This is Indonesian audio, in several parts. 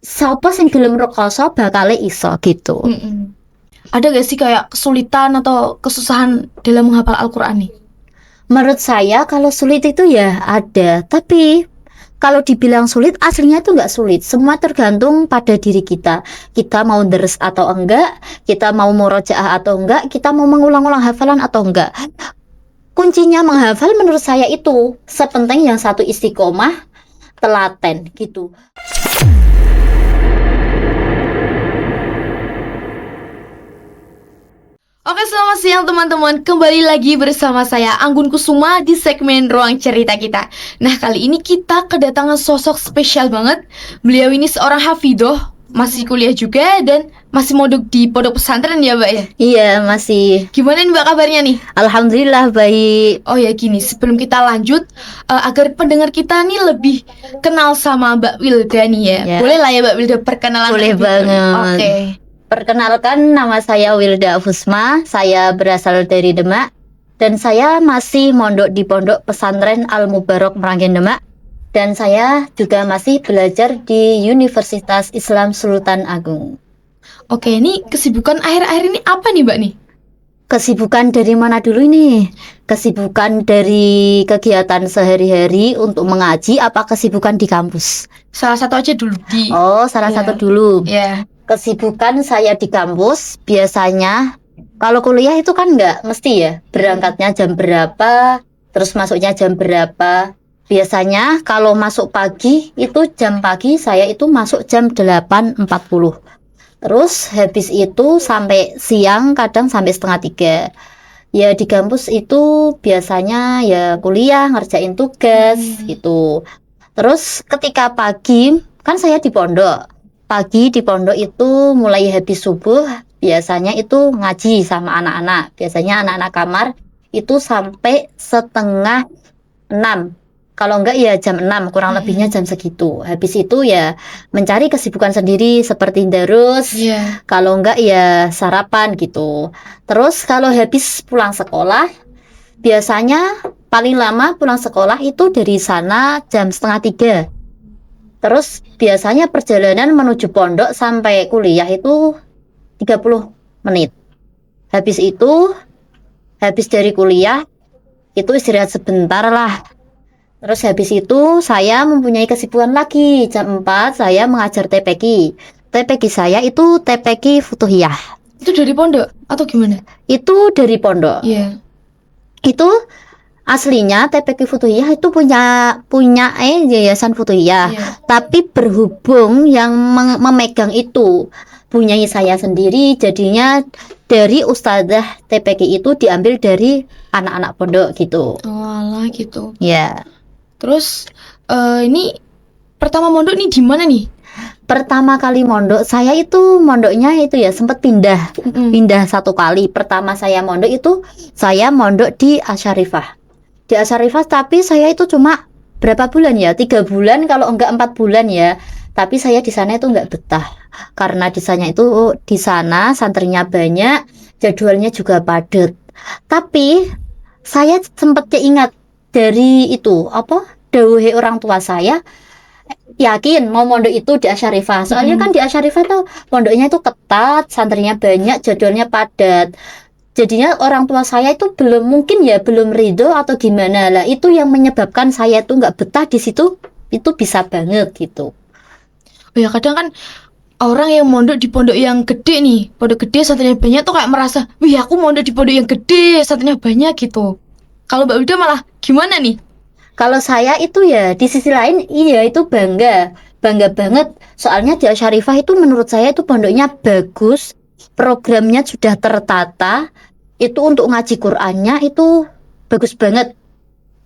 sapa sing gelem rekoso bakale iso gitu. Ada gak sih kayak kesulitan atau kesusahan dalam menghafal Al-Quran nih? Menurut saya kalau sulit itu ya ada, tapi kalau dibilang sulit, aslinya itu nggak sulit. Semua tergantung pada diri kita. Kita mau deres atau enggak, kita mau murojaah atau enggak, kita mau mengulang-ulang hafalan atau enggak. Kuncinya menghafal menurut saya itu sepenting yang satu istiqomah, telaten gitu. Oke, selamat siang teman-teman. Kembali lagi bersama saya Anggun Kusuma di segmen Ruang Cerita Kita. Nah, kali ini kita kedatangan sosok spesial banget. Beliau ini seorang hafidoh, masih kuliah juga dan masih mondok di pondok pesantren ya, Mbak ya? Iya, masih. Gimana nih Mbak kabarnya nih? Alhamdulillah baik. Oh ya gini, sebelum kita lanjut, agar pendengar kita nih lebih kenal sama Mbak Wilda nih ya. Ya. Boleh lah ya Mbak Wilda perkenalan Boleh lebih dulu. banget. Oke. Perkenalkan, nama saya Wilda Fusma, saya berasal dari Demak dan saya masih mondok di Pondok Pesantren Al Mubarok Meranggen Demak, dan saya juga masih belajar di Universitas Islam Sultan Agung. Oke, ini kesibukan akhir-akhir ini apa nih Mbak nih? Kesibukan dari mana dulu ini? Kesibukan dari kegiatan sehari-hari untuk mengaji apa kesibukan di kampus? Salah satu aja dulu di. Oh, salah Ya. satu dulu. Ya. Kesibukan saya di kampus biasanya kalau kuliah itu kan nggak mesti ya berangkatnya jam berapa, terus masuknya jam berapa. Biasanya kalau masuk pagi itu jam pagi saya itu masuk jam 8.40. Terus habis itu sampai siang kadang sampai setengah 3. Ya di kampus itu biasanya ya kuliah, ngerjain tugas gitu. Terus ketika pagi kan saya di pondok. Pagi di pondok itu mulai habis subuh biasanya itu ngaji sama anak-anak. Biasanya anak-anak kamar itu sampai setengah 6. Kalau enggak ya jam 6, kurang lebihnya jam segitu. Habis itu ya mencari kesibukan sendiri seperti darus. Iya. Kalau enggak ya sarapan gitu. Terus kalau habis pulang sekolah biasanya paling lama pulang sekolah itu dari sana jam setengah 3. Terus biasanya perjalanan menuju pondok sampai kuliah itu 30 menit. Habis itu, habis dari kuliah, itu istirahat sebentar lah. Terus habis itu saya mempunyai kesibukan lagi. Jam 4 saya mengajar TPQ. TPQ saya itu TPQ Futuhiyah. Itu dari pondok atau gimana? Itu dari pondok. Iya. Itu aslinya TPQ Futuhiyah itu punya Yayasan Futuhiyah. Iya. Tapi berhubung yang memegang itu punyai saya sendiri, jadinya dari ustadzah TPQ itu diambil dari anak-anak pondok gitu. Oh alah gitu. Ya. Terus ini pertama mondok nih di mana nih? Pertama kali mondok saya itu mondoknya itu ya sempat pindah satu kali. Pertama saya mondok itu saya mondok di Asyarifah. Di Asyarifah tapi saya itu cuma berapa bulan ya? 3 bulan kalau enggak 4 bulan ya. Tapi saya di sana itu enggak betah karena di sana santrinya banyak, jadwalnya juga padat. Tapi saya sempat keingat dari itu dawuhe orang tua saya, yakin mau mondok itu di Asyarifah. Soalnya kan di Asyarifah tuh pondoknya itu ketat, santrinya banyak, jadwalnya padat. Jadinya orang tua saya itu belum ridho atau gimana lah. Itu yang menyebabkan saya tuh nggak betah di situ. Itu bisa banget gitu. Oh ya kadang kan orang yang mondok di pondok yang gede nih, pondok gede santrinya banyak tuh kayak merasa, wih aku mondok di pondok yang gede santrinya banyak gitu. Kalau Mbak Wilda malah gimana nih? Kalau saya itu ya di sisi lain iya itu bangga banget. Soalnya di Asyarifah itu menurut saya itu pondoknya bagus, programnya sudah tertata, itu untuk ngaji Qur'annya itu bagus banget.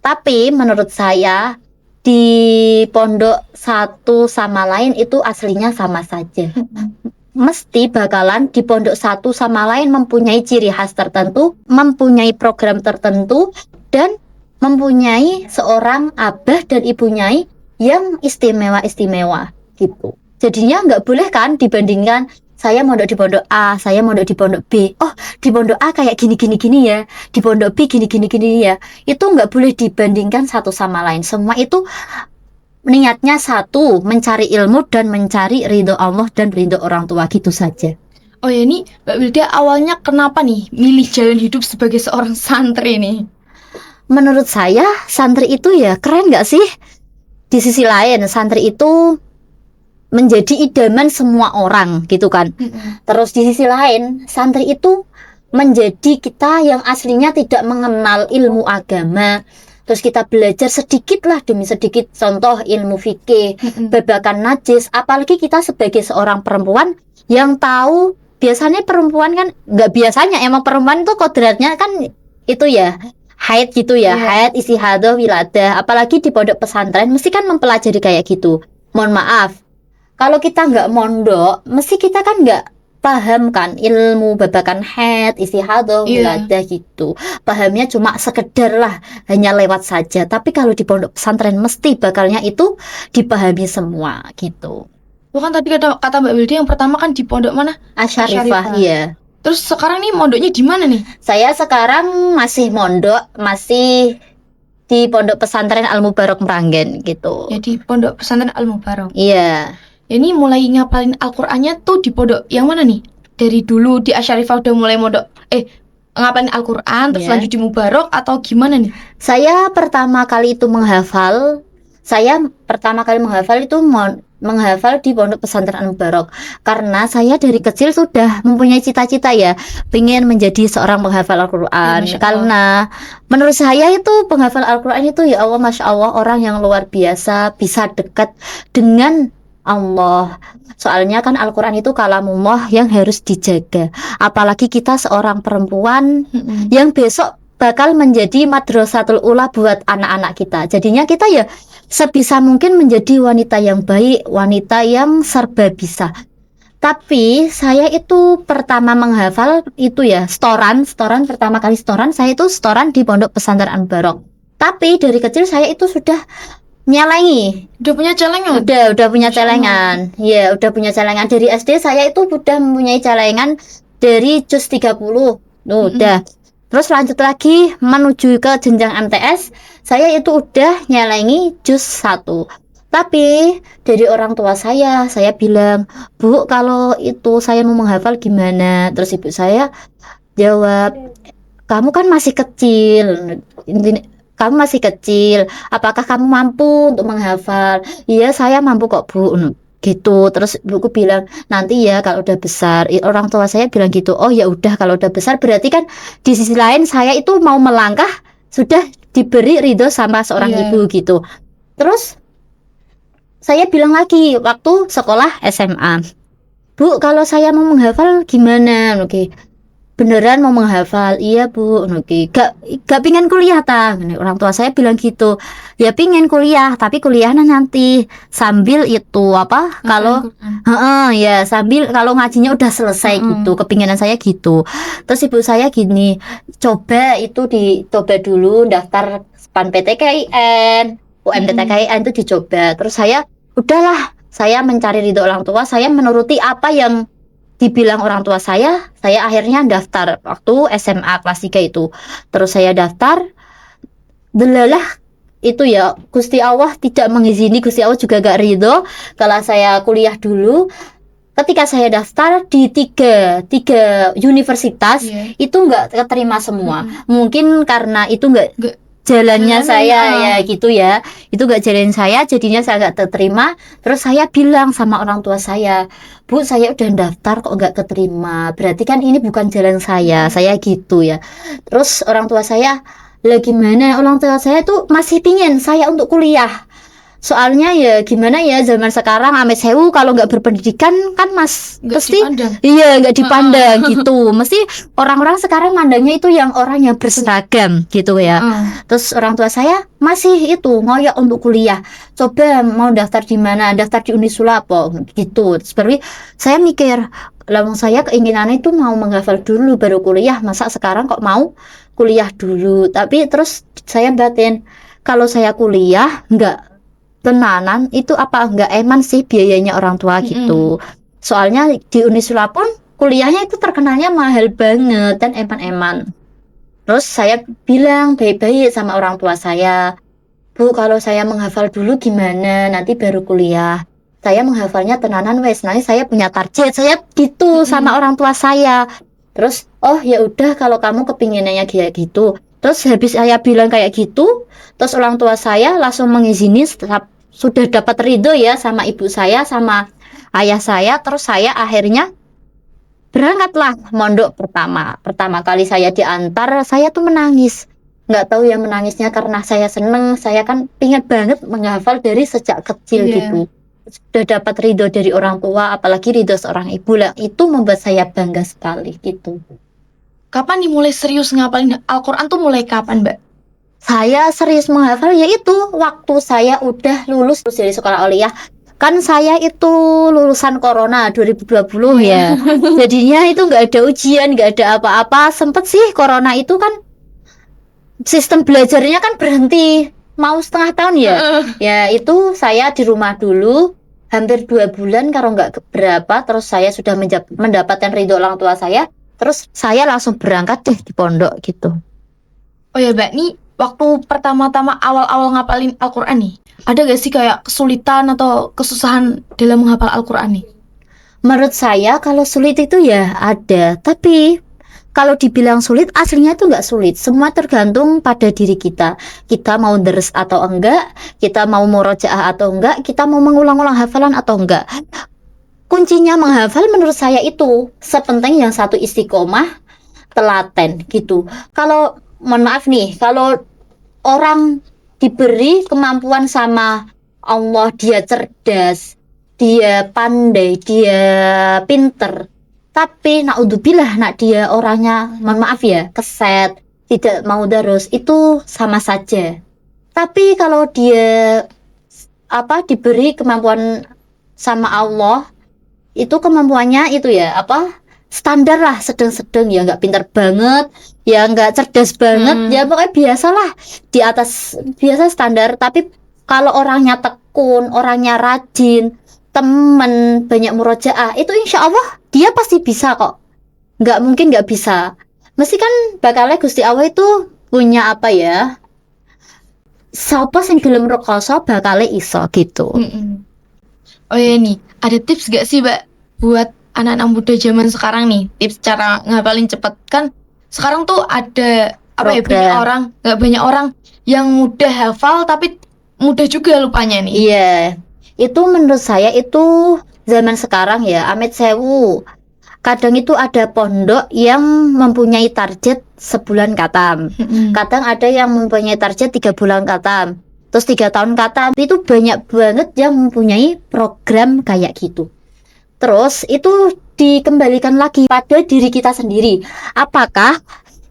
Tapi menurut saya di pondok satu sama lain itu aslinya sama saja. Mesti bakalan di pondok satu sama lain mempunyai ciri khas tertentu, mempunyai program tertentu, dan mempunyai seorang abah dan ibu nyai yang istimewa gitu. Jadinya nggak boleh kan dibandingkan saya mondok di pondok A, saya mondok di pondok B. Oh, di pondok A kayak gini ya, di pondok B gini ya. Itu nggak boleh dibandingkan satu sama lain. Semua itu niatnya satu, mencari ilmu dan mencari ridho Allah dan ridho orang tua, gitu saja. Oh ya, ini Mbak Wilda awalnya kenapa nih milih jalan hidup sebagai seorang santri nih? Menurut saya santri itu ya keren gak sih? Di sisi lain santri itu menjadi idaman semua orang gitu kan. Terus di sisi lain santri itu menjadi kita yang aslinya tidak mengenal ilmu agama. Terus kita belajar sedikit lah demi sedikit, contoh ilmu fikih, babakan najis. Apalagi kita sebagai seorang perempuan yang tahu, biasanya perempuan kan, nggak biasanya, emang perempuan itu kodratnya kan itu ya haid gitu ya, haid, istihadah, wiladah. Apalagi di pondok pesantren mesti kan mempelajari kayak gitu. Mohon maaf, kalau kita nggak mondok, mesti kita kan nggak paham kan ilmu babakan haid, istihadah, wiladah gitu. Pahamnya cuma sekedar lah, hanya lewat saja. Tapi kalau di pondok pesantren mesti bakalnya itu dipahami semua gitu. Bukan tadi kata Mbak Wilda yang pertama kan di pondok mana? Asyarifah, iya. Terus sekarang nih mondoknya di mana nih? Saya sekarang masih mondok, masih di pondok pesantren Al Mubarok Meranggen gitu. Ya di pondok pesantren Al Mubarok. Iya. Ini mulai ngapalin Al-Qur'annya tuh di pondok yang mana nih? Dari dulu di Asyarifah udah mulai mondok ngapalin Al-Qur'an terus lanjut di Mubarok atau gimana nih? Saya pertama kali menghafal itu menghafal di pondok pesantren Al Mubarok, karena saya dari kecil sudah mempunyai cita-cita ya, pengen menjadi seorang penghafal Al-Qur'an. Karena menurut saya itu penghafal Al-Qur'an itu ya Allah, Masya Allah, orang yang luar biasa, bisa dekat dengan Allah. Soalnya kan Al-Quran itu kalamullah yang harus dijaga. Apalagi kita seorang perempuan yang besok bakal menjadi madrasatul ula buat anak-anak kita. Jadinya kita ya sebisa mungkin menjadi wanita yang baik, wanita yang serba bisa. Tapi saya itu pertama menghafal itu ya setoran pertama kali saya itu setoran di pondok pesantren Al Mubarok. Tapi dari kecil saya itu sudah nyalengi. Udah punya celengan? Udah punya celengan. Iya, udah punya celengan. Dari SD saya itu udah mempunyai celengan dari juz 30. Udah. Terus lanjut lagi menuju ke jenjang MTS, saya itu udah nyalengi juz 1. Tapi dari orang tua saya bilang, "Bu, kalau itu saya mau menghafal gimana?" Terus ibu saya jawab, "Kamu kan masih kecil. Kamu masih kecil, apakah kamu mampu untuk menghafal?" "Iya, saya mampu kok, Bu." Gitu. Terus ibuku bilang, "Nanti ya kalau udah besar." Orang tua saya bilang gitu. Oh ya udah, kalau udah besar berarti kan di sisi lain saya itu mau melangkah sudah diberi ridho sama seorang ibu gitu. Terus saya bilang lagi waktu sekolah SMA, "Bu, kalau saya mau menghafal gimana?" Oke. "Beneran mau menghafal?" "Iya, Bu." Oke. Gak pingin kuliah ta? Orang tua saya bilang gitu. "Ya pingin kuliah, tapi kuliahnya nanti sambil itu kalau ya sambil kalau ngajinya udah selesai gitu." Kepinginan saya gitu. Terus ibu saya gini, dicoba dulu daftar SPAN PTKIN, UMPTKIN itu dicoba. Terus saya udahlah, saya mencari ridho orang tua, saya menuruti apa yang dibilang orang tua saya akhirnya daftar waktu SMA kelas 3 itu. Terus saya daftar, delalah itu ya Gusti Allah tidak mengizini, Gusti Allah juga gak ridho kalau saya kuliah dulu. Ketika saya daftar di tiga universitas itu nggak keterima semua. Mungkin karena itu nggak jalannya saya ya gitu ya, itu gak jalan saya, jadinya saya gak terima. Terus saya bilang sama orang tua saya, "Bu, saya udah daftar kok gak keterima, berarti kan ini bukan jalan saya gitu ya." Terus orang tua saya, "Lah gimana?" Orang tua saya tuh masih pingin saya untuk kuliah. Soalnya ya gimana ya, zaman sekarang Amit Sewu kalau nggak berpendidikan kan pasti nggak dipandang gitu. Mesti orang-orang sekarang mandangnya itu yang orang yang berseragam gitu ya. Terus orang tua saya masih itu ngoyak untuk kuliah. "Coba mau daftar di mana?" "Daftar di Unisula apa?" gitu. Seperti saya mikir, lawang saya keinginannya itu mau menghafal dulu baru kuliah, masa sekarang kok mau kuliah dulu. Tapi terus saya batin, kalau saya kuliah nggak tenanan itu apa enggak eman sih biayanya orang tua gitu. Soalnya di Unisula pun kuliahnya itu terkenalnya mahal banget dan eman-eman. Terus saya bilang baik-baik sama orang tua saya, Bu, kalau saya menghafal dulu gimana? Nanti baru kuliah. Saya menghafalnya tenanan wes. Nanti saya punya target. Saya gitu sama orang tua saya. Terus, oh ya udah kalau kamu kepinginannya kayak gitu. Terus habis saya bilang kayak gitu, terus orang tua saya langsung mengizini sudah dapat ridho ya sama ibu saya, sama ayah saya. Terus saya akhirnya berangkatlah mondok pertama kali saya diantar, saya tuh menangis, nggak tahu ya menangisnya karena saya seneng, saya kan pengen banget menghafal dari sejak kecil gitu, sudah dapat ridho dari orang tua, apalagi ridho seorang ibu lah, itu membuat saya bangga sekali gitu. Kapan dimulai serius ngapalin Al-Quran tuh mulai kapan, Mbak? Saya serius menghafal yaitu waktu saya udah lulus dari sekolah aliyah. Kan saya itu lulusan Corona 2020 ya. Jadinya itu nggak ada ujian, nggak ada apa-apa. Sempet sih Corona itu kan sistem belajarnya kan berhenti. Mau setengah tahun ya. Ya itu saya di rumah dulu. Hampir 2 bulan kalau nggak berapa. Terus saya sudah mendapatkan ridho orang tua saya. Terus saya langsung berangkat deh di pondok gitu. Oh ya Mbak, nih waktu pertama-tama awal-awal ngapalin Al-Quran nih, ada gak sih kayak kesulitan atau kesusahan dalam menghafal Al-Quran nih? Menurut saya kalau sulit itu ya ada, tapi kalau dibilang sulit aslinya itu nggak sulit. Semua tergantung pada diri kita. Kita mau deres atau enggak, kita mau murojaah atau enggak, kita mau mengulang-ulang hafalan atau enggak. Kuncinya menghafal menurut saya itu sepenting yang satu istiqomah, telaten gitu. Kalau mohon maaf nih, kalau orang diberi kemampuan sama Allah, dia cerdas, dia pandai, dia pinter, tapi naudzubillah nak dia orangnya, mohon maaf ya, keset, tidak mau darus, itu sama saja. Tapi kalau dia diberi kemampuan sama Allah, itu kemampuannya itu ya standar lah, sedang-sedang, ya nggak pintar banget, ya nggak cerdas banget, ya pokoknya biasalah, di atas biasa standar. Tapi kalau orangnya tekun, orangnya rajin, temen, banyak murojaah, itu insya Allah dia pasti bisa kok. Nggak mungkin nggak bisa. Mesti kan bakalnya Gusti Allah itu punya sapa sing gelem rekoso bakale iso gitu. Oh ya nih, ada tips gak sih Mbak buat anak-anak muda zaman sekarang nih, tips cara ngapalin cepet? Kan sekarang tuh ada banyak orang yang mudah hafal tapi mudah juga lupanya nih. Iya, itu menurut saya itu zaman sekarang ya, amit sewu. Kadang itu ada pondok yang mempunyai target sebulan khatam. Kadang ada yang mempunyai target 3 bulan khatam. Terus 3 tahun khatam. Itu banyak banget yang mempunyai program kayak gitu. Terus itu dikembalikan lagi pada diri kita sendiri. Apakah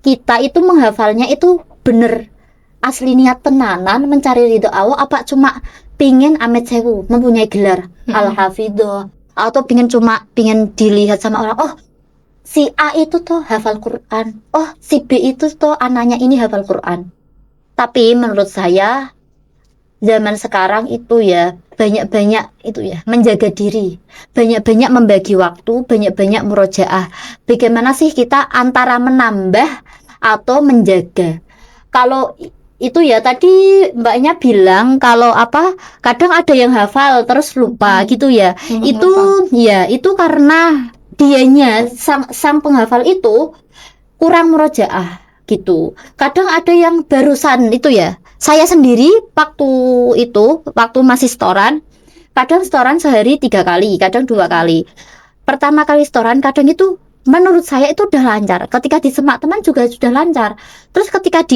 kita itu menghafalnya itu bener asli niat tenanan mencari ridho Allah, apa cuma pingin amit sewu mempunyai gelar al-hafidho, atau pingin dilihat sama orang, oh si A itu tuh hafal Quran, oh si B itu tuh anaknya ini hafal Quran. Tapi menurut saya zaman sekarang itu ya banyak-banyak itu ya menjaga diri, banyak-banyak membagi waktu, banyak-banyak murojaah. Bagaimana sih kita antara menambah atau menjaga? Kalau itu ya tadi mbaknya bilang kalau kadang ada yang hafal terus lupa gitu ya. Itu karena dianya sang penghafal itu kurang murojaah gitu. Kadang ada yang barusan itu ya. Saya sendiri waktu masih setoran, kadang setoran sehari 3 kali, kadang 2 kali. Pertama kali setoran kadang itu menurut saya itu udah lancar. Ketika di semak teman juga sudah lancar. Terus ketika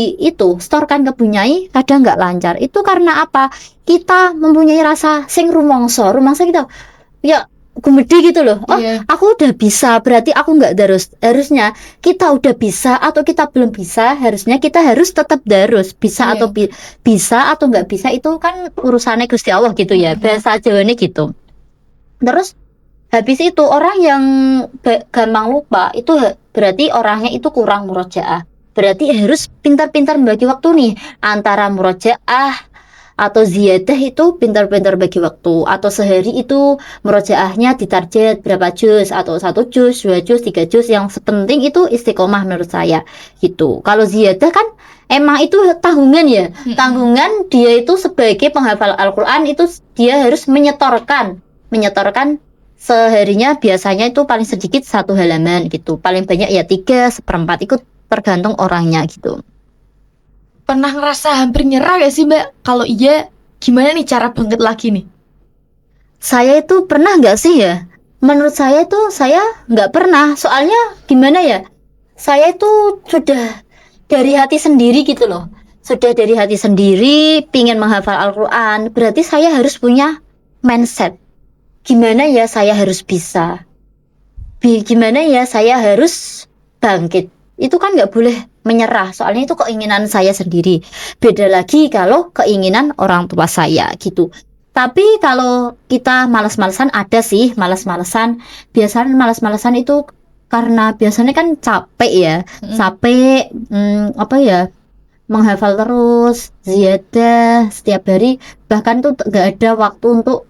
setorkan ke Bunyai kadang nggak lancar. Itu karena apa? Kita mempunyai rasa sing rumangsa kita ya gumedi gitu loh. Oh, aku udah bisa, berarti aku nggak darus. Harusnya kita udah bisa atau kita belum bisa, harusnya kita harus tetap darus. Bisa atau bisa atau nggak bisa itu kan urusannya Gusti Allah gitu ya. Bahasa Jawanya gitu. Terus habis itu orang yang gampang lupa itu berarti orangnya itu kurang murojaah. Berarti harus pintar-pintar membagi waktu nih antara murojaah atau ziyadah, itu pintar-pintar bagi waktu. Atau sehari itu murojaahnya ditarget berapa juz, atau 1 juz, 2 juz, 3 juz. Yang sepenting itu istiqomah menurut saya gitu. Kalau ziyadah kan emang itu tanggungan ya. Tanggungan dia itu sebagai penghafal Al-Quran itu dia harus menyetorkan seharinya biasanya itu paling sedikit 1 halaman gitu, paling banyak ya 3/4, itu tergantung orangnya gitu. Pernah ngerasa hampir nyerah gak sih Mbak? Kalau iya, gimana nih cara bangkit lagi nih? Saya itu pernah nggak sih ya? Menurut saya itu saya nggak pernah. Soalnya gimana ya? Saya itu sudah dari hati sendiri gitu loh. Sudah dari hati sendiri pingin menghafal Al-Quran. Berarti saya harus punya mindset. Gimana ya saya harus bisa? Gimana ya saya harus bangkit? Itu kan nggak boleh menyerah. Soalnya itu keinginan saya sendiri. Beda lagi kalau keinginan orang tua saya gitu. Tapi kalau kita malas-malesan, ada sih malas-malesan. Biasanya malas-malesan itu karena biasanya kan capek ya, capek apa ya, menghafal terus, ziyadah setiap hari, bahkan tuh nggak ada waktu untuk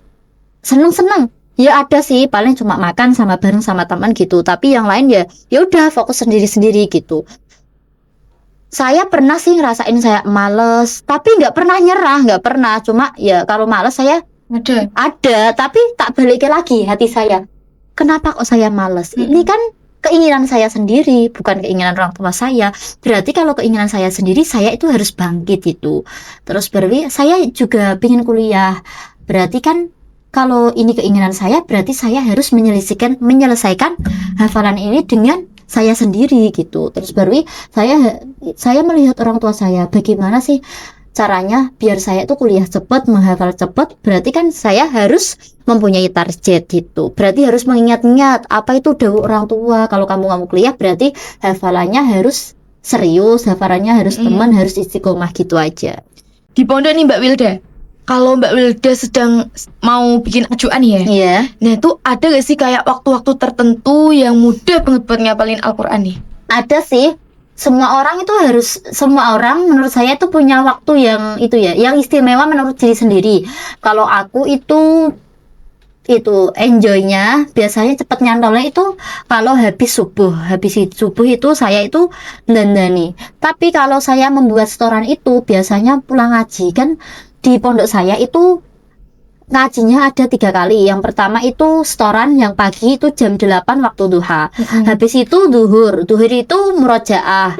seneng-seneng. Ya ada sih, paling cuma makan sama bareng sama teman gitu. Tapi yang lain ya udah fokus sendiri-sendiri gitu. Saya pernah sih ngerasain saya males, tapi nggak pernah nyerah, nggak pernah. Cuma ya kalau males saya ada, tapi tak balik lagi hati saya. Kenapa kok saya males? Ini kan keinginan saya sendiri, bukan keinginan orang tua saya. Berarti kalau keinginan saya sendiri, saya itu harus bangkit itu. Terus berarti saya juga ingin kuliah. Berarti kan kalau ini keinginan saya, berarti saya harus menyelesaikan hafalan ini dengan saya sendiri gitu. Terus baru saya melihat orang tua saya, bagaimana sih caranya biar saya tuh kuliah cepat, menghafal cepat. Berarti kan saya harus mempunyai target gitu. Berarti harus mengingat-ingat apa itu dawuh orang tua. Kalau kamu kuliah berarti hafalannya harus serius, hafalannya harus teman, harus istiqomah gitu aja. Di pondok nih Mbak Wilda, kalau Mbak Wilda sedang mau bikin ajuan ya, nah itu ada gak sih kayak waktu-waktu tertentu yang mudah banget buat ngapalin Al-Quran nih? Ada sih. Semua orang menurut saya itu punya waktu yang itu ya, yang istimewa menurut diri sendiri. Kalau aku itu enjoynya biasanya cepet nyantolnya itu kalau habis subuh itu saya itu dandani. Tapi kalau saya membuat setoran itu biasanya pulang ngaji, kan di pondok saya itu ngajinya ada 3 kali. Yang pertama itu setoran yang pagi itu jam 8 waktu duha. Habis itu duhur itu murojaah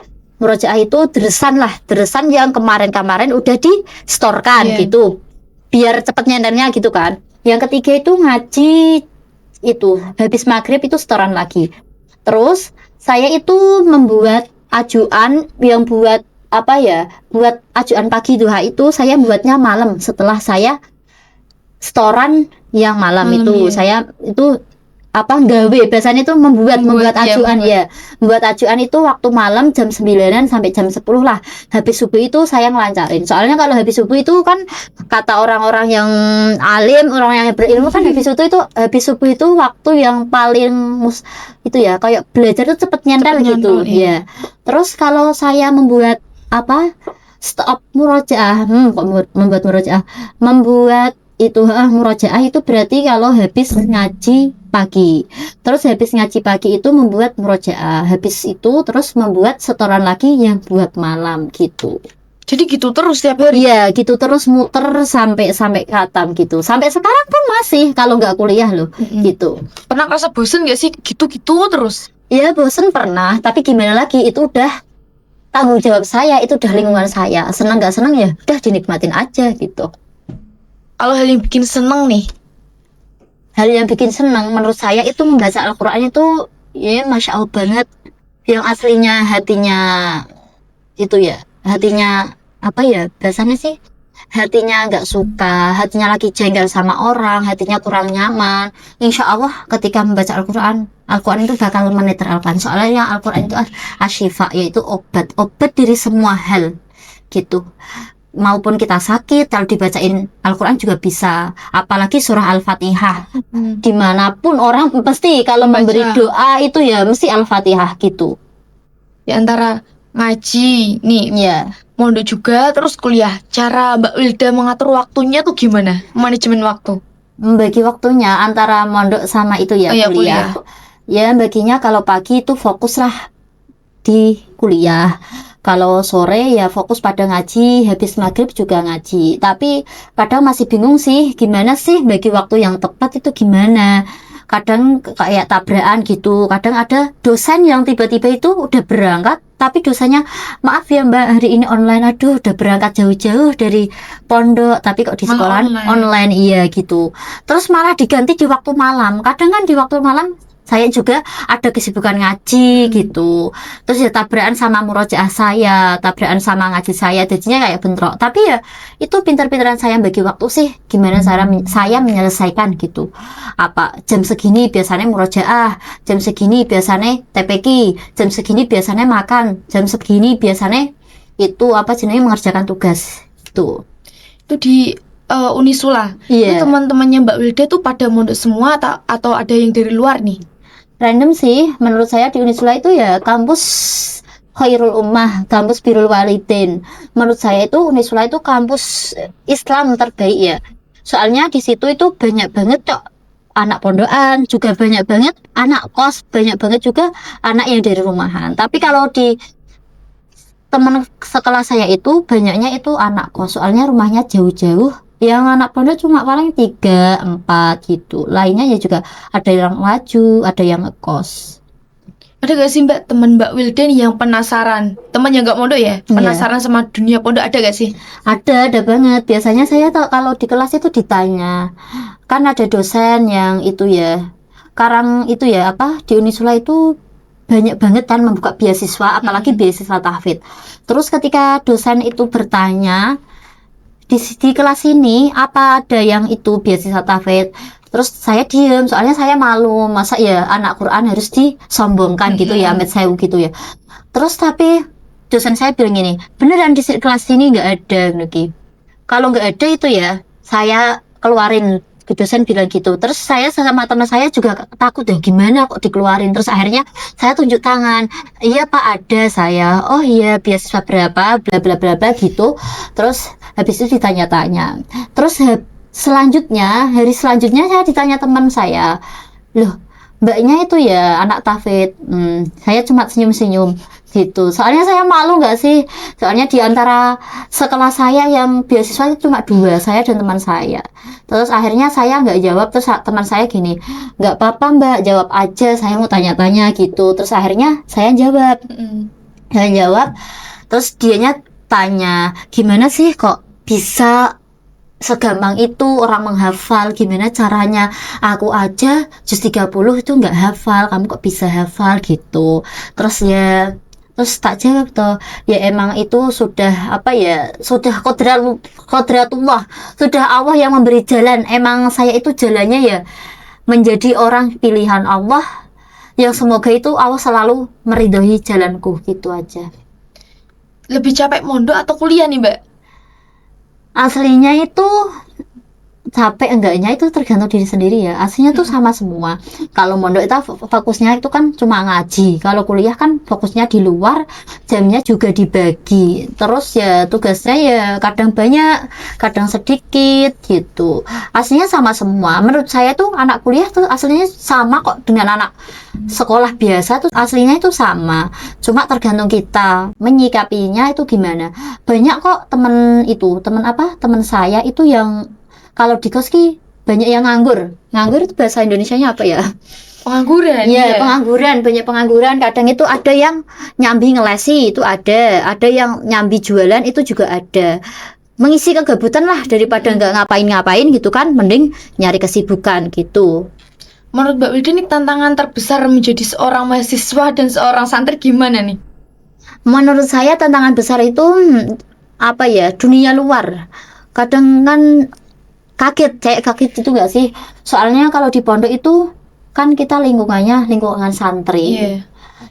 itu deresan yang kemarin udah distorkan gitu, biar cepet nyendernya gitu kan. Yang ketiga itu ngaji, itu habis maghrib itu setoran lagi. Terus saya itu membuat ajuan yang buat ajuan pagi duha itu saya buatnya malam setelah saya setoran yang malam itu. Saya itu gawe biasanya itu membuat ajuan membuat ajuan itu waktu malam jam 9 sampai jam 10 lah. Habis subuh itu saya ngelancarin. Soalnya kalau habis subuh itu kan kata orang-orang yang alim, orang yang berilmu kan habis subuh itu waktu yang paling itu ya, kayak belajar itu cepet nyentel gitu ya. Terus kalau saya membuat murojaah, membuat itu murojaah itu berarti kalau habis ngaji pagi. Terus habis ngaji pagi itu membuat murojaah. Habis itu terus membuat setoran lagi yang buat malam gitu. Jadi gitu terus tiap hari? Iya, gitu terus muter sampai khatam gitu. Sampai sekarang pun masih kalau nggak kuliah loh gitu. Pernah ngerasa bosen gak sih gitu-gitu terus? Iya, bosen pernah, tapi gimana lagi, itu udah tanggung jawab saya, itu udah lingkungan saya. Senang nggak senang ya udah dinikmatin aja gitu. Kalau hal yang bikin seneng nih? Hal yang bikin senang menurut saya itu membaca Al-Quran itu ya Masya Allah banget. Yang aslinya hatinya itu ya, hatinya bahasanya sih, hatinya nggak suka, hatinya lagi jengkel sama orang, hatinya kurang nyaman. Insya Allah ketika membaca Al-Quran itu bakal menetralkan. Soalnya Al-Quran itu asyifa, yaitu obat dari semua hal gitu. Maupun kita sakit, kalau dibacain Al-Quran juga bisa. Apalagi surah Al-Fatihah. Dimanapun orang pasti kalau memberi doa itu ya mesti Al-Fatihah gitu. Di antara ngaji nih mondok juga terus kuliah, cara Mbak Wilda mengatur waktunya tuh gimana? Manajemen waktu? Membagi waktunya antara mondok sama itu kuliah. Ya baginya kalau pagi itu fokuslah di kuliah. Kalau sore ya fokus pada ngaji, habis maghrib juga ngaji. Tapi kadang masih bingung sih, gimana sih bagi waktu yang tepat itu gimana. Kadang kayak tabrakan gitu. Kadang ada dosen yang tiba-tiba itu udah berangkat, tapi dosennya, maaf ya Mbak, hari ini online. Aduh, udah berangkat jauh-jauh dari pondok, tapi kok di Malah sekolahan online. online, iya gitu. Terus malah diganti di waktu malam. Kadang kan di waktu malam saya juga ada kesibukan ngaji gitu. Terus ya tabrakan sama murojaah saya, tabrakan sama ngaji saya, jadinya kayak bentrok. Tapi ya itu pintar-pintaran saya bagi waktu sih, gimana saya menyelesaikan gitu. Apa jam segini biasanya murojaah, jam segini biasanya TPQ, jam segini biasanya makan, jam segini biasanya itu apa jenisnya mengerjakan tugas gitu. Itu di Unisula. Itu Iya. teman-temannya Mbak Wilda tuh pada mondok semua atau ada yang dari luar nih? Random sih, menurut saya di Unisula itu ya kampus Khairul Ummah, kampus Birrul Walidain. Menurut saya itu Unisula itu kampus Islam terbaik ya. Soalnya di situ itu banyak banget kok anak pondokan, juga banyak banget anak kos, banyak banget juga anak yang dari rumahan. Tapi kalau di teman sekelas saya itu banyaknya itu anak kos, soalnya rumahnya jauh-jauh. Yang anak pondok cuma paling 3, 4 gitu. Lainnya ya juga ada yang laju, ada yang ngekos. Ada gak sih Mbak teman Mbak Wilda nih yang penasaran? Teman yang gak mondok ya? Penasaran sama dunia pondok, ada gak sih? Ada banget. Biasanya saya kalau di kelas itu ditanya, kan ada dosen yang itu ya, sekarang itu ya apa di Unisula itu banyak banget kan membuka beasiswa, apalagi beasiswa tahfidz. Terus ketika dosen itu bertanya di kelas ini apa ada yang itu beasiswa tahfidz, terus saya diem, soalnya saya malu, masa ya anak Quran harus disombongkan gitu ya, Ahmed Sewu gitu ya. Terus tapi dosen saya bilang gini, beneran di kelas ini nggak ada Nuki. Kalau nggak ada itu ya saya keluarin. Dosen bilang gitu. Terus saya sama teman saya juga takut ya, gimana kok dikeluarin. Terus akhirnya saya tunjuk tangan, iya Pak ada saya, oh iya beasiswa berapa bla bla bla bla gitu. Terus habis itu ditanya-tanya. Terus hari selanjutnya saya ditanya teman saya, loh mbaknya itu ya anak tahfidz. Saya cuma senyum-senyum gitu, soalnya saya malu nggak sih, soalnya di antara sekelas saya yang beasiswa itu cuma 2, saya dan teman saya. Terus akhirnya saya nggak jawab, terus teman saya gini, nggak apa-apa Mbak, jawab aja, saya mau tanya-tanya gitu. Terus akhirnya saya jawab, terus dianya tanya, gimana sih kok bisa segampang itu orang menghafal, gimana caranya? Aku aja juz 30 itu nggak hafal, kamu kok bisa hafal gitu. Terus tak jawab toh, ya emang itu sudah apa ya, sudah kodratullah, sudah Allah yang memberi jalan. Emang saya itu jalannya ya menjadi orang pilihan Allah, yang semoga itu Allah selalu meridhoi jalanku, gitu aja. Lebih capek mondok atau kuliah nih Mbak? Aslinya itu capek enggaknya itu tergantung diri sendiri ya. Aslinya tuh sama semua. Kalau mondok itu fokusnya itu kan cuma ngaji. Kalau kuliah kan fokusnya di luar, jamnya juga dibagi. Terus ya tugasnya ya kadang banyak, kadang sedikit gitu. Aslinya sama semua. Menurut saya tuh anak kuliah tuh aslinya sama kok dengan anak sekolah biasa tuh, aslinya itu sama. Cuma tergantung kita menyikapinya itu gimana. Banyak kok teman saya itu yang kalau di kos ki banyak yang nganggur. Nganggur itu bahasa Indonesianya apa ya? Pengangguran. Iya, pengangguran, banyak pengangguran. Kadang itu ada yang nyambi ngelesi, itu ada yang nyambi jualan, itu juga ada. Mengisi kegabutan lah daripada nggak ngapain-ngapain gitu kan, mending nyari kesibukan gitu. Menurut Mbak Wilda nih tantangan terbesar menjadi seorang mahasiswa dan seorang santri gimana nih? Menurut saya tantangan besar itu apa ya, dunia luar. Kadang kan kaget itu nggak sih? Soalnya kalau di pondok itu kan kita lingkungan santri.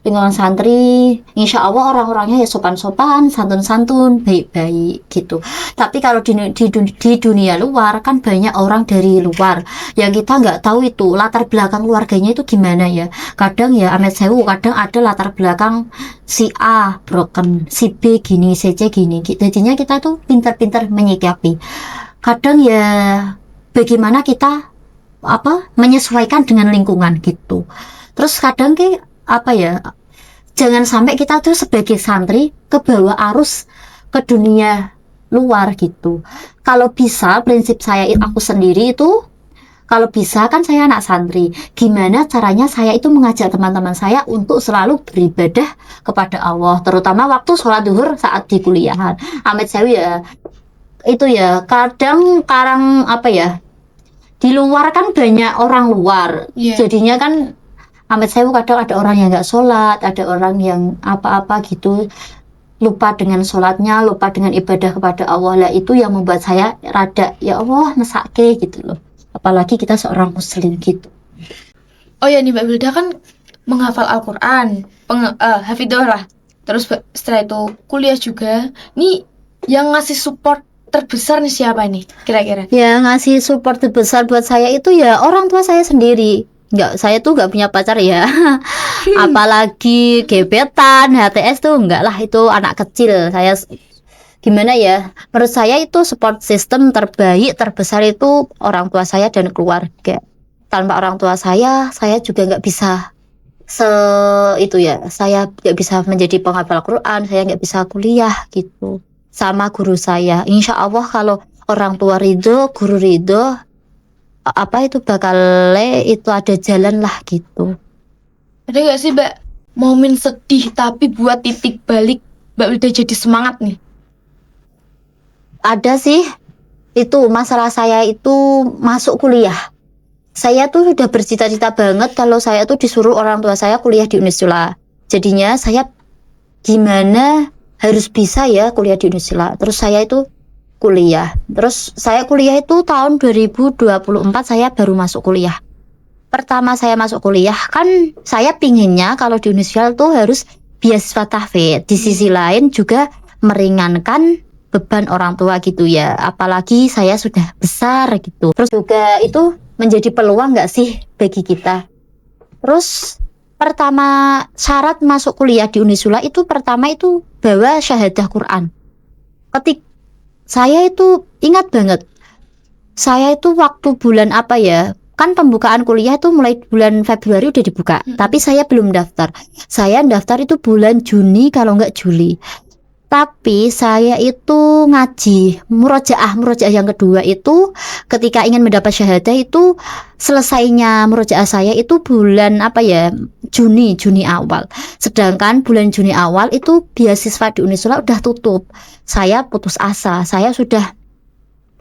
Lingkungan santri, insya Allah orang-orangnya ya sopan-sopan, santun-santun, baik-baik gitu. Tapi kalau di dunia luar kan banyak orang dari luar yang kita nggak tahu itu latar belakang keluarganya itu gimana ya. Kadang ya Ahmed Sewu, kadang ada latar belakang si A broken, si B gini, si C gini. Jadinya kita tuh pintar-pintar menyikapi. Kadang ya bagaimana kita menyesuaikan dengan lingkungan gitu. Terus kadang apa ya, jangan sampai kita tuh sebagai santri kebawa arus ke dunia luar gitu. Kalau bisa, prinsip saya aku sendiri itu, kalau bisa kan saya anak santri, gimana caranya saya itu mengajak teman-teman saya untuk selalu beribadah kepada Allah, terutama waktu sholat duhur saat di kuliahan. Amit saya ya, itu ya kadang apa ya, di luar kan banyak orang luar, jadinya kan amit saya kadang ada orang yang nggak sholat, ada orang yang apa-apa gitu, lupa dengan sholatnya, lupa dengan ibadah kepada Allah. Lah itu yang membuat saya rada, ya Allah mesake gitu loh. Apalagi kita seorang muslim gitu. Oh ya nih Mbak Wilda kan menghafal Al-Quran, hafidhah lah. Terus setelah itu kuliah juga. Nih yang ngasih support terbesar nih siapa nih kira-kira? Ya ngasih support terbesar buat saya itu ya orang tua saya sendiri. Saya tuh nggak punya pacar ya. Apalagi gebetan, HTS tuh enggak lah, itu anak kecil. Saya gimana ya, menurut saya itu support system terbaik terbesar itu orang tua saya dan keluarga. Tanpa orang tua saya juga nggak bisa itu ya, saya nggak bisa menjadi penghafal Quran, saya nggak bisa kuliah gitu. Sama guru saya, insya Allah kalau orang tua ridho, guru ridho, apa itu bakal itu ada jalan lah gitu. Ada nggak sih Mbak momen sedih tapi buat titik balik Mbak Wilda jadi semangat nih? Ada sih, itu masalah saya itu masuk kuliah. Saya tuh sudah bercita-cita banget kalau saya tuh disuruh orang tua saya kuliah di Unisula. Jadinya saya gimana harus bisa ya kuliah di Unisula. Terus saya itu kuliah. Terus saya kuliah itu tahun 2024 saya baru masuk kuliah. Pertama saya masuk kuliah kan saya pinginnya kalau di Unisula tuh harus beasiswa tahfidz. Di sisi lain juga meringankan beban orang tua gitu ya, apalagi saya sudah besar gitu. Terus juga itu menjadi peluang nggak sih bagi kita. Terus pertama syarat masuk kuliah di Unisula itu pertama itu bawa syahadah Quran. Saya itu ingat banget, saya itu waktu bulan apa ya, kan pembukaan kuliah itu mulai bulan Februari udah dibuka, tapi saya belum daftar. Saya daftar itu bulan Juni kalau nggak Juli. Tapi saya itu ngaji murojaah yang kedua itu ketika ingin mendapat syahadah itu selesainya murojaah saya itu bulan apa ya, Juni awal. Sedangkan bulan Juni awal itu beasiswa di Unisula udah tutup. Saya putus asa. Saya sudah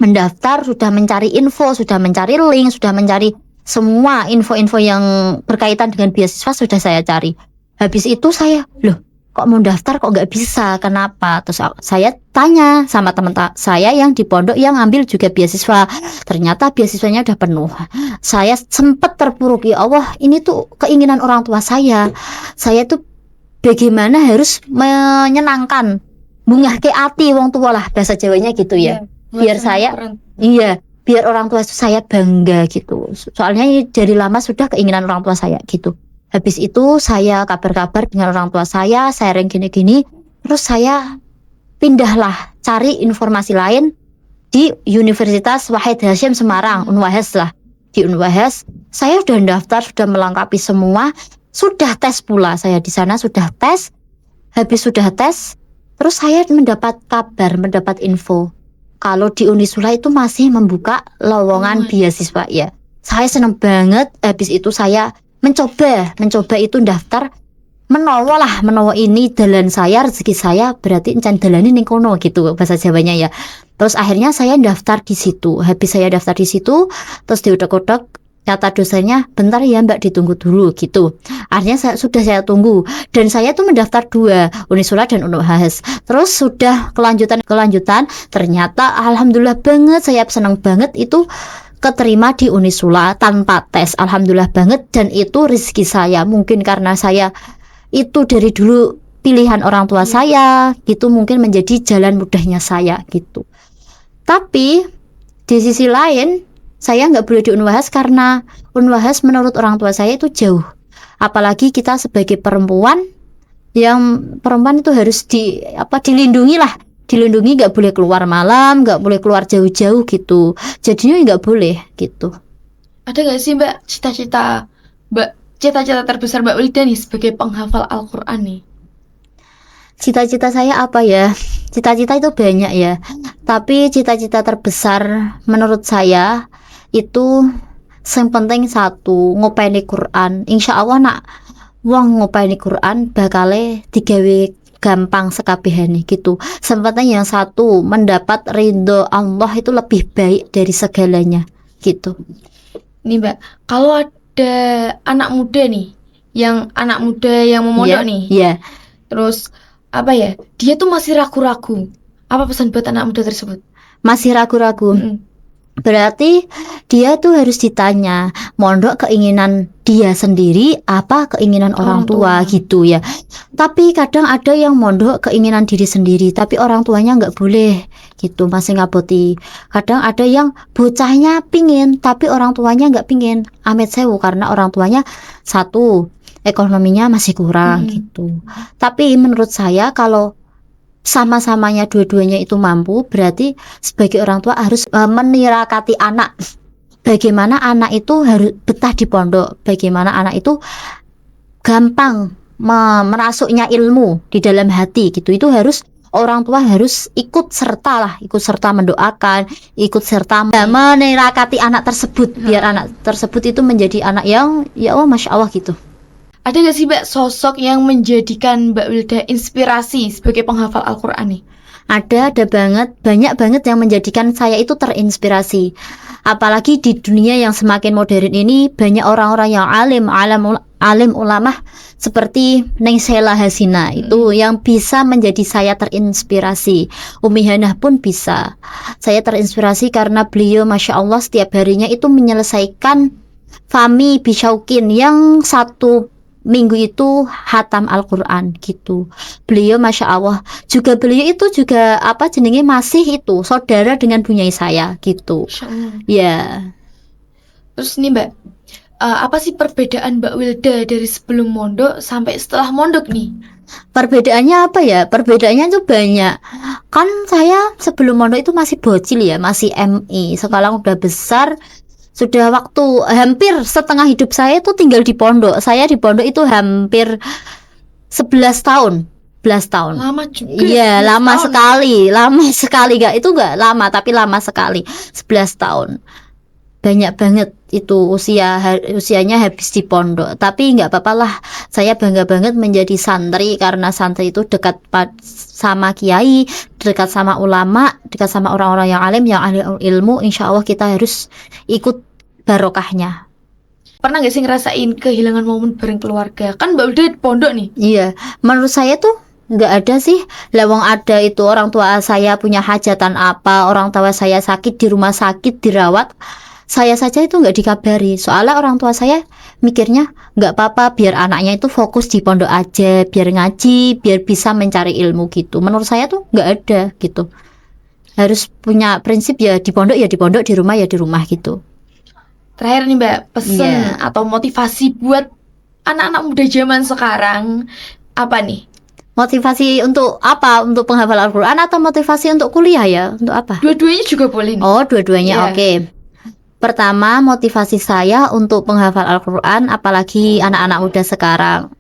mendaftar, sudah mencari info, sudah mencari link, sudah mencari semua info-info yang berkaitan dengan beasiswa sudah saya cari. Habis itu saya, kok mau daftar kok nggak bisa, kenapa? Terus saya tanya sama teman saya yang di pondok yang ambil juga beasiswa, ternyata beasiswanya udah penuh. Saya sempat terpuruk, ya Allah ini tuh keinginan orang tua saya tuh bagaimana harus menyenangkan bungah ke hati wong tua lah, bahasa Jawanya gitu ya, biar saya biar orang tua saya bangga gitu, soalnya dari lama sudah keinginan orang tua saya gitu. Habis itu saya kabar-kabar dengan orang tua saya, sharing gini-gini. Terus saya pindahlah cari informasi lain di Universitas Wahid Hasyim Semarang, Unwahas lah. Di Unwahas saya sudah daftar, sudah melengkapi semua, sudah tes pula saya di sana, sudah tes. Habis sudah tes, terus saya mendapat kabar, mendapat info kalau di Unisula itu masih membuka lowongan beasiswa ya. Saya senang banget. Habis itu saya mencoba itu daftar, menawa ini dalan saya, rezeki saya berarti encan dalane ning kono gitu bahasa Jawanya ya. Terus akhirnya saya daftar di situ. Habis saya daftar di situ, terus diudak-udak kata dosennya, bentar ya Mbak ditunggu dulu gitu. Akhirnya saya tunggu dan saya tuh mendaftar 2, Unisula dan Unwahas. Terus sudah kelanjutan ternyata alhamdulillah banget, saya senang banget itu keterima di Unisula tanpa tes, alhamdulillah banget. Dan itu rezeki saya, mungkin karena saya itu dari dulu pilihan orang tua saya gitu, mungkin menjadi jalan mudahnya saya gitu. Tapi di sisi lain saya nggak boleh di Unwahas karena Unwahas menurut orang tua saya itu jauh, apalagi kita sebagai perempuan itu harus dilindungi, nggak boleh keluar malam, nggak boleh keluar jauh-jauh gitu, jadinya nggak boleh gitu. Ada nggak sih Mbak cita-cita terbesar Mbak Wilda nih sebagai penghafal Al-Quran nih? Cita-cita saya apa ya? Cita-cita itu banyak ya. Tapi cita-cita terbesar menurut saya itu yang penting satu, ngopeni Quran. Insya Allah nak wong ngopeni Quran bakale digawe gampang sekabehane gitu. Yang satu, mendapat ridho Allah itu lebih baik dari segalanya gitu. Nih Mbak, kalau ada anak muda nih, yang mau mondok nih, Iya. terus apa ya, dia tuh masih ragu-ragu. Apa pesan buat anak muda tersebut? Masih ragu-ragu. Berarti dia tuh harus ditanya, mondok keinginan dia sendiri apa keinginan orang tua gitu ya. Tapi kadang ada yang mondok keinginan diri sendiri, tapi orang tuanya nggak boleh gitu, masih ngaboti. Kadang ada yang bocahnya pingin, tapi orang tuanya nggak pingin. Amit sewu, karena orang tuanya satu, ekonominya masih kurang gitu. Tapi menurut saya kalau sama-samanya dua-duanya itu mampu, berarti sebagai orang tua harus menirakati anak. Bagaimana anak itu harus betah di pondok, bagaimana anak itu gampang merasuknya ilmu di dalam hati gitu. Itu harus orang tua harus ikut serta mendoakan, ikut serta menirakati anak tersebut, biar anak tersebut itu menjadi anak yang ya Allah, Masya Allah gitu. Ada gak sih Mbak sosok yang menjadikan Mbak Wilda inspirasi sebagai penghafal Al-Quran nih? Ada banget, banyak banget yang menjadikan saya itu terinspirasi. Apalagi di dunia yang semakin modern ini, banyak orang-orang yang alim ulama seperti Neng Sheila Hasina itu yang bisa menjadi saya terinspirasi. Umi Hanah pun bisa. Saya terinspirasi karena beliau Masya Allah setiap harinya itu menyelesaikan Fami Bisyaukin yang satu minggu itu hatam Al-Quran gitu. Beliau Masya Allah beliau itu juga masih itu saudara dengan bunyai saya gitu ya. Terus nih Mbak, apa sih perbedaan Mbak Wilda dari sebelum mondok sampai setelah mondok nih? Perbedaannya apa ya? Perbedaannya itu banyak. Kan saya sebelum mondok itu masih bocil ya, masih MI. Sekarang udah besar. Sudah waktu hampir setengah hidup saya itu tinggal di pondok. Saya di pondok itu hampir 11 tahun. 11 tahun. Lama juga. Iya, lama sekali. Itu enggak lama, tapi lama sekali. 11 tahun. Banyak banget itu usianya habis di pondok. Tapi enggak apa-apa lah. Saya bangga banget menjadi santri karena santri itu dekat sama kiai, dekat sama ulama, dekat sama orang-orang yang alim, yang ahli ilmu. Insya Allah kita harus ikut barokahnya. Pernah gak sih ngerasain kehilangan momen bareng keluarga? Kan Mbak Wilda di pondok nih. Iya, menurut saya tuh nggak ada sih. Lewong ada itu orang tua saya punya hajatan apa, orang tua saya sakit di rumah sakit dirawat, saya saja itu nggak dikabari. Soalnya orang tua saya mikirnya nggak apa-apa, biar anaknya itu fokus di pondok aja, biar ngaji, biar bisa mencari ilmu gitu. Menurut saya tuh nggak ada gitu. Harus punya prinsip ya di pondok, di rumah ya di rumah gitu. Terakhir nih Mbak, pesan atau motivasi buat anak-anak muda zaman sekarang apa nih? Motivasi untuk apa? Untuk penghafal Al-Quran atau motivasi untuk kuliah ya? Untuk apa? Dua-duanya juga boleh nih. Oh, dua-duanya oke. Pertama, motivasi saya untuk penghafal Al-Quran, apalagi anak-anak muda sekarang.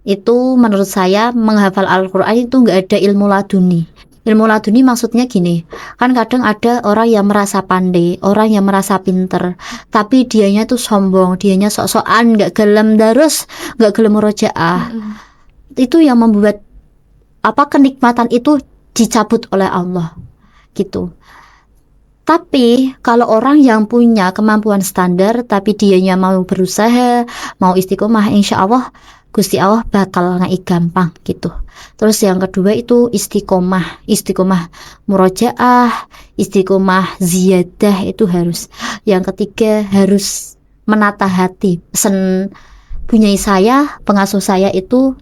Itu menurut saya menghafal Al-Quran itu nggak ada ilmu laduni. Ilmu laduni maksudnya gini, kan kadang ada orang yang merasa pandai, orang yang merasa pinter, tapi dianya tuh sombong, dianya sok-sokan, nggak gelem darus, nggak gelem murojaah. Itu yang membuat kenikmatan itu dicabut oleh Allah gitu. Tapi kalau orang yang punya kemampuan standar, tapi dianya mau berusaha, mau istiqomah, insya Allah Gusti Allah bakal ngai gampang gitu. Terus yang kedua itu istiqomah murojaah, istiqomah ziyadah itu harus. Yang ketiga harus menata hati. Pesan punyai saya, pengasuh saya itu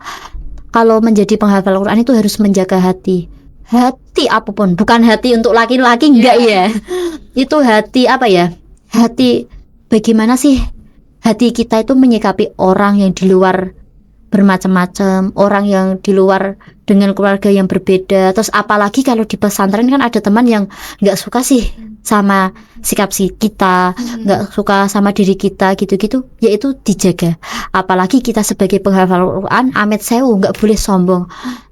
kalau menjadi penghafal Al-Quran itu harus menjaga hati. Hati apapun, bukan hati untuk laki-laki enggak ya. Itu hati hati bagaimana sih hati kita itu menyikapi orang yang di luar bermacam-macam, orang yang di luar dengan keluarga yang berbeda. Terus apalagi kalau di pesantren kan ada teman yang nggak suka sih sama sikap kita, nggak suka sama diri kita gitu-gitu, yaitu dijaga. Apalagi kita sebagai penghafal Quran, amit sewu nggak boleh sombong.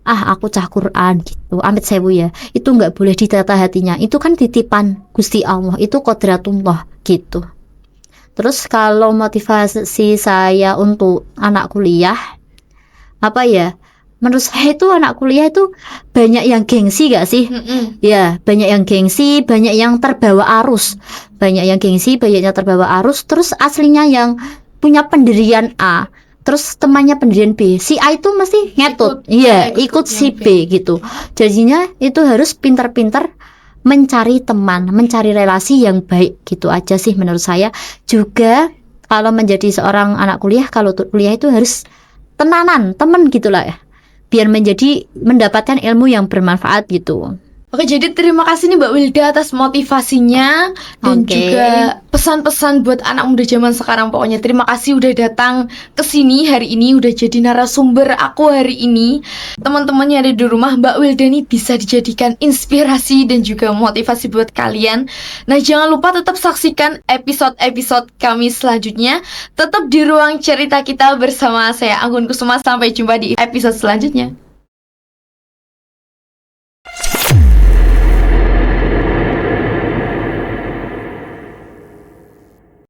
Aku cah Quran gitu, amit sewu ya. Itu nggak boleh ditata hatinya. Itu kan titipan Gusti Allah, itu kodratullah gitu. Terus kalau motivasi saya untuk anak kuliah, apa ya? Menurut saya itu anak kuliah itu banyak yang gengsi gak sih? Ya, banyak yang gengsi, banyak yang terbawa arus. Banyak yang gengsi, banyak yang terbawa arus. Terus aslinya yang punya pendirian A, terus temannya pendirian B. Si A itu mesti ngetut. Iya, ikut si B gitu. Jadinya itu harus pintar-pintar mencari teman, mencari relasi yang baik gitu aja sih menurut saya. Juga kalau menjadi seorang anak kuliah, kalau kuliah itu harus tenanan, teman gitulah ya. Biar mendapatkan ilmu yang bermanfaat gitu. Oke, jadi terima kasih nih Mbak Wilda atas motivasinya dan juga pesan-pesan buat anak muda zaman sekarang. Pokoknya terima kasih udah datang ke sini hari ini, udah jadi narasumber aku hari ini. Teman-teman yang ada di rumah, Mbak Wilda nih bisa dijadikan inspirasi dan juga motivasi buat kalian. Nah, jangan lupa tetap saksikan episode-episode kami selanjutnya. Tetap di ruang cerita kita bersama saya Anggun Kusuma. Sampai jumpa di episode selanjutnya.